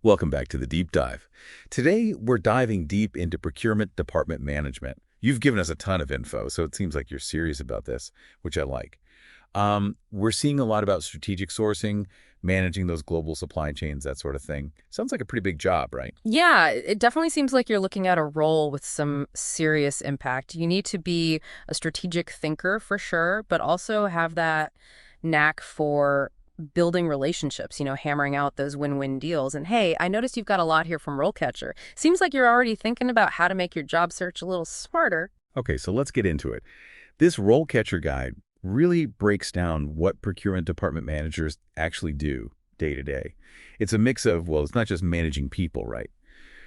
Welcome back to the Deep Dive. Today, we're diving deep into Procurement Department Management. You've given us a ton of info, so it seems like you're serious about this, which I like. We're seeing a lot about strategic sourcing, managing those global supply chains, that sort of thing. Sounds like a pretty big job, right? Yeah, it definitely seems like you're looking at a role with some serious impact. You need to be a strategic thinker for sure, but also have that knack for building relationships, hammering out those win-win deals. And hey, I noticed you've got a lot here from RoleCatcher. Seems like you're already thinking about how to make your job search a little smarter. Okay, so let's get into it. This RoleCatcher guide really breaks down what procurement department managers actually do day to day. It's a mix of, well, it's not just managing people, right?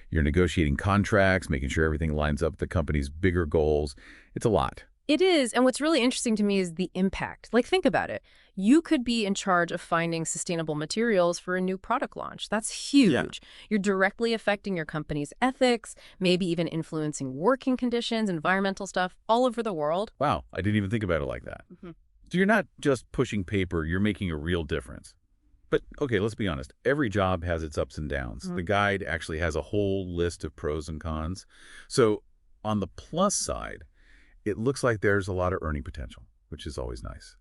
You're negotiating contracts, making sure everything lines up with the company's bigger goals. It's a lot. It is, and what's really interesting to me is the impact. Like, think about it. You could be in charge of finding sustainable materials for a new product launch. That's Yeah. huge. You're directly affecting your company's ethics, maybe even influencing working conditions, environmental stuff all over the world. Wow, I didn't even think about it like that. So you're not just pushing paper, you're making a real difference. But okay, let's be honest. Every job has its ups and downs. The guide actually has a whole list of pros and cons. So on the plus side, it looks like there's a lot of earning potential, which is always nice.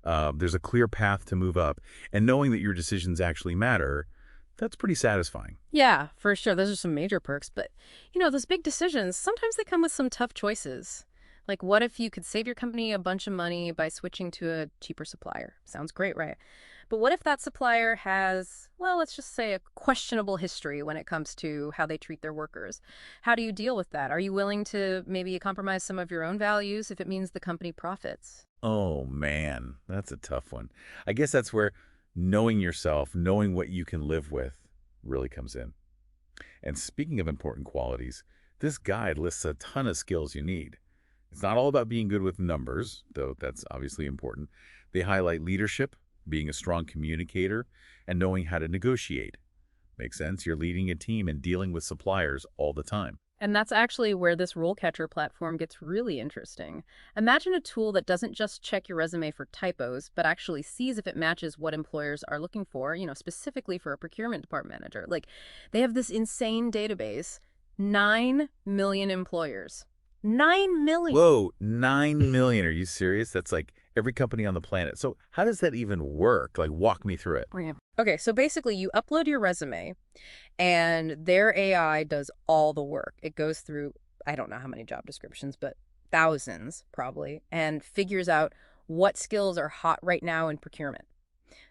There's a clear path to move up, and knowing that your decisions actually matter, that's pretty satisfying. Yeah, for sure. Those are some major perks. But, those big decisions, sometimes they come with some tough choices. Like, what if you could save your company a bunch of money by switching to a cheaper supplier? Sounds great, right? But what if that supplier has, well, let's just say a questionable history when it comes to how they treat their workers? How do you deal with that? Are you willing to maybe compromise some of your own values if it means the company profits? Oh man, that's a tough one. I guess that's where knowing yourself, knowing what you can live with, really comes in. And speaking of important qualities, this guide lists a ton of skills you need. It's not all about being good with numbers, though that's obviously important. They highlight leadership, being a strong communicator, and knowing how to negotiate. Makes sense? You're leading a team and dealing with suppliers all the time. And that's actually where this RoleCatcher platform gets really interesting. Imagine a tool that doesn't just check your resume for typos, but actually sees if it matches what employers are looking for, specifically for a procurement department manager. Like, they have this insane database, 9 million employers. 9 million! Whoa, 9 million. Are you serious? That's like every company on the planet. So how does that even work? Like, walk me through it. Yeah. Okay, so basically you upload your resume and their AI does all the work. It goes through, I don't know how many job descriptions, but thousands probably, and figures out what skills are hot right now in procurement.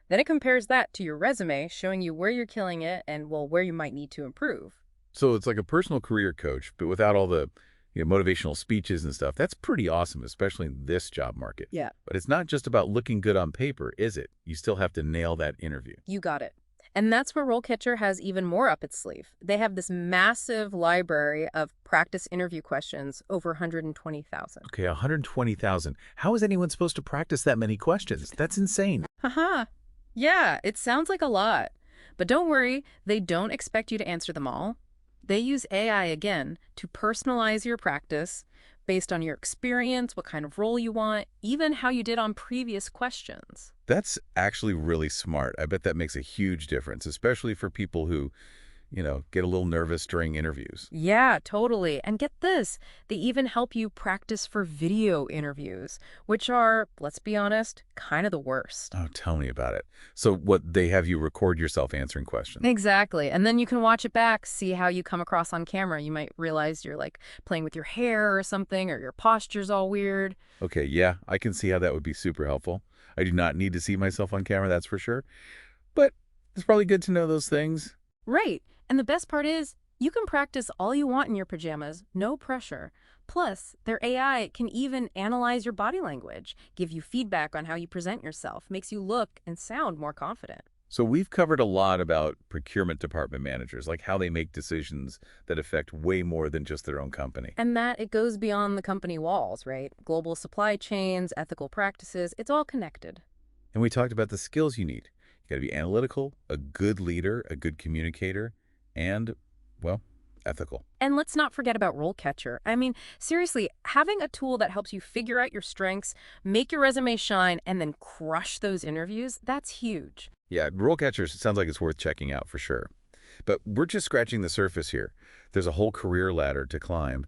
Then it compares that to your resume, showing you where you're killing it and, well, where you might need to improve. So it's like a personal career coach, but without all the motivational speeches and stuff. That's pretty awesome, especially in this job market. Yeah. But it's not just about looking good on paper, is it? You still have to nail that interview. You got it. And that's where RoleCatcher has even more up its sleeve. They have this massive library of practice interview questions, over 120,000. Okay, 120,000. How is anyone supposed to practice that many questions? That's insane. Haha. Yeah, it sounds like a lot. But don't worry, they don't expect you to answer them all. They use AI again to personalize your practice based on your experience, what kind of role you want, even how you did on previous questions. That's actually really smart. I bet that makes a huge difference, especially for people who, get a little nervous during interviews. Yeah, totally. And get this, they even help you practice for video interviews, which are, let's be honest, kind of the worst. Oh, tell me about it. So what, they have you record yourself answering questions? Exactly. And then you can watch it back, see how you come across on camera. You might realize you're like playing with your hair or something, or your posture's all weird. Okay, yeah, I can see how that would be super helpful. I do not need to see myself on camera, that's for sure. But it's probably good to know those things. Right. And the best part is, you can practice all you want in your pajamas, no pressure. Plus, their AI can even analyze your body language, give you feedback on how you present yourself, makes you look and sound more confident. So we've covered a lot about procurement department managers, like how they make decisions that affect way more than just their own company. And that it goes beyond the company walls, right? Global supply chains, ethical practices, it's all connected. And we talked about the skills you need. You got to be analytical, a good leader, a good communicator, and, well, ethical. And let's not forget about RoleCatcher. I mean, seriously, having a tool that helps you figure out your strengths, make your resume shine, and then crush those interviews, that's huge. Yeah, RoleCatcher sounds like it's worth checking out for sure. But we're just scratching the surface here. There's a whole career ladder to climb,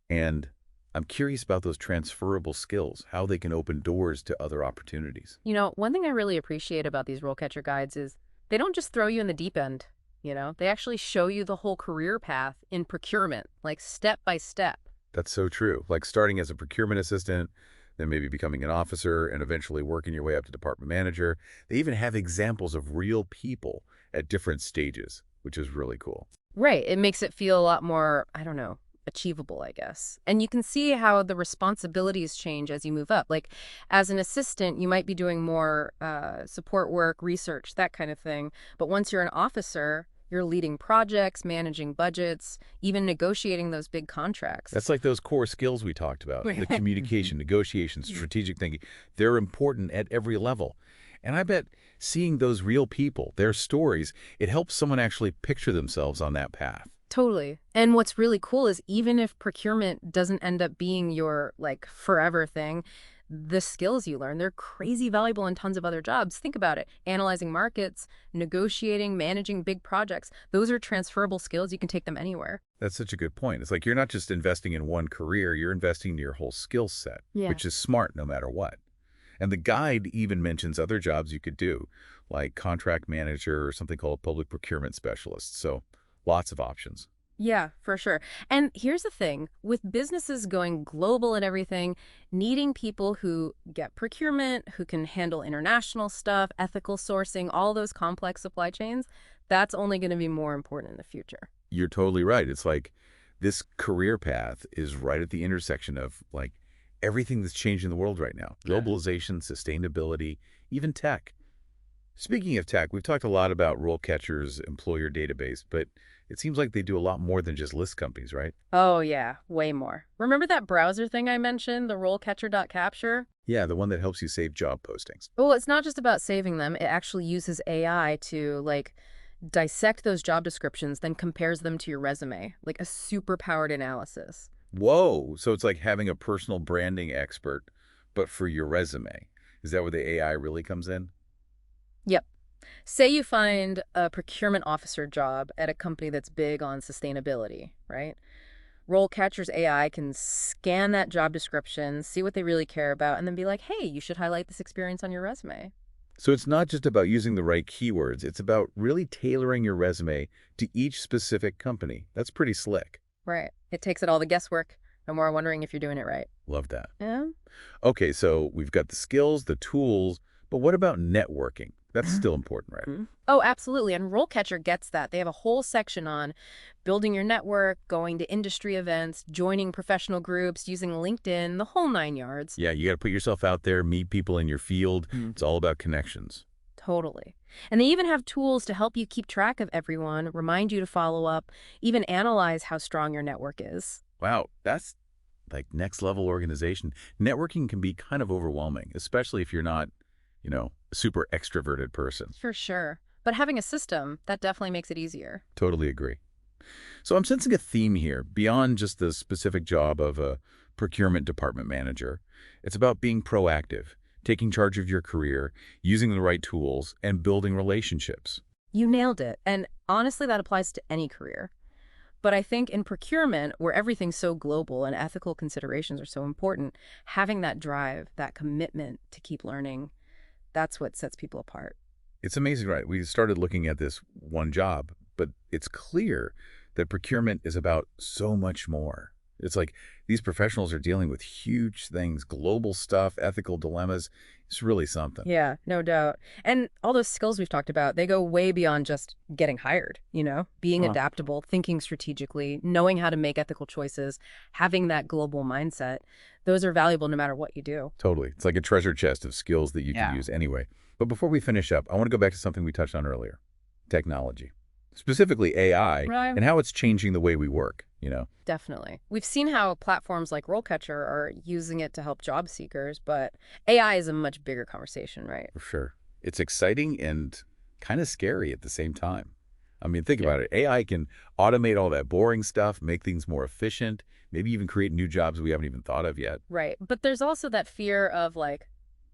and I'm curious about those transferable skills, how they can open doors to other opportunities. One thing I really appreciate about these role catcher guides is they don't just throw you in the deep end. They actually show you the whole career path in procurement, like step by step. That's so true. Like starting as a procurement assistant, then maybe becoming an officer, and eventually working your way up to department manager. They even have examples of real people at different stages, which is really cool. Right. It makes it feel a lot more, I don't know, achievable, I guess. And you can see how the responsibilities change as you move up. Like as an assistant, you might be doing more support work, research, that kind of thing. But once you're an officer, you're leading projects, managing budgets, even negotiating those big contracts. That's like those core skills we talked about, the communication, negotiation, strategic thinking. They're important at every level. And I bet seeing those real people, their stories, it helps someone actually picture themselves on that path. Totally. And what's really cool is even if procurement doesn't end up being your like forever thing, the skills you learn, they're crazy valuable in tons of other jobs. Think about it. Analyzing markets, negotiating, managing big projects. Those are transferable skills. You can take them anywhere. That's such a good point. It's like you're not just investing in one career, you're investing in your whole skill set, Yeah. which is smart no matter what. And the guide even mentions other jobs you could do, like contract manager or something called public procurement specialist. So lots of options. Yeah, for sure. And here's the thing, with businesses going global and everything, needing people who get procurement, who can handle international stuff, ethical sourcing, all those complex supply chains, that's only going to be more important in the future. You're totally right. It's like this career path is right at the intersection of like everything that's changing the world right now. Yeah. Globalization, sustainability, even tech. Speaking of tech, we've talked a lot about RoleCatcher's employer database, but it seems like they do a lot more than just list companies, right? Oh, yeah, way more. Remember that browser thing I mentioned, the RoleCatcher.capture? Yeah, the one that helps you save job postings. Well, it's not just about saving them. It actually uses AI to, like, dissect those job descriptions, then compares them to your resume, like a super-powered analysis. Whoa! So it's like having a personal branding expert, but for your resume. Is that where the AI really comes in? Yep. Say you find a procurement officer job at a company that's big on sustainability, right? RoleCatcher's AI can scan that job description, see what they really care about, and then be like, hey, you should highlight this experience on your resume. So it's not just about using the right keywords. It's about really tailoring your resume to each specific company. That's pretty slick. Right. It takes out all the guesswork. No more wondering if you're doing it right. Love that. Yeah. Okay, so we've got the skills, the tools, but what about networking? That's still important, right? Oh, absolutely. And RoleCatcher gets that. They have a whole section on building your network, going to industry events, joining professional groups, using LinkedIn, the whole 9 yards. Yeah, you got to put yourself out there, meet people in your field. It's all about connections. Totally. And they even have tools to help you keep track of everyone, remind you to follow up, even analyze how strong your network is. Wow, that's like next level organization. Networking can be kind of overwhelming, especially if you're not, a super extroverted person. For sure. But having a system, that definitely makes it easier. Totally agree. So I'm sensing a theme here beyond just the specific job of a procurement department manager. It's about being proactive, taking charge of your career, using the right tools, and building relationships. You nailed it. And honestly, that applies to any career. But I think in procurement, where everything's so global and ethical considerations are so important, having that drive, that commitment to keep learning, that's what sets people apart. It's amazing, right? We started looking at this one job, but it's clear that procurement is about so much more. It's like these professionals are dealing with huge things, global stuff, ethical dilemmas. It's really something. Yeah, no doubt. And all those skills we've talked about, they go way beyond just getting hired, being adaptable, thinking strategically, knowing how to make ethical choices, having that global mindset. Those are valuable no matter what you do. Totally. It's like a treasure chest of skills that you can use anyway. But before we finish up, I want to go back to something we touched on earlier, technology, specifically AI, Right. and how it's changing the way we work, Definitely. We've seen how platforms like RoleCatcher are using it to help job seekers, but AI is a much bigger conversation, right? For sure. It's exciting and kind of scary at the same time. I mean, think about it. AI can automate all that boring stuff, make things more efficient, maybe even create new jobs we haven't even thought of yet. Right. But there's also that fear of like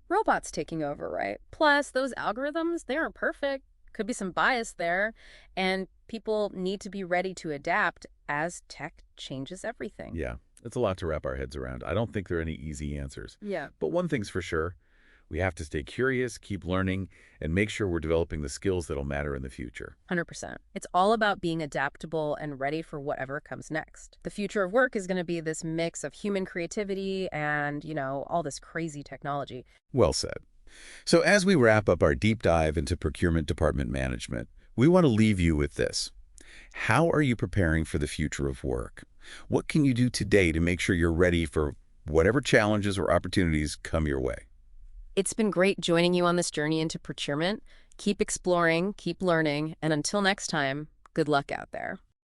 robots taking over, right? Plus, those algorithms, they aren't perfect. Could be some bias there, and people need to be ready to adapt as tech changes everything. Yeah, it's a lot to wrap our heads around. I don't think there are any easy answers. Yeah. But one thing's for sure, we have to stay curious, keep learning, and make sure we're developing the skills that'll matter in the future. 100%. It's all about being adaptable and ready for whatever comes next. The future of work is going to be this mix of human creativity and, all this crazy technology. Well said. So as we wrap up our deep dive into procurement department management, we want to leave you with this. How are you preparing for the future of work? What can you do today to make sure you're ready for whatever challenges or opportunities come your way? It's been great joining you on this journey into procurement. Keep exploring, keep learning, and until next time, good luck out there.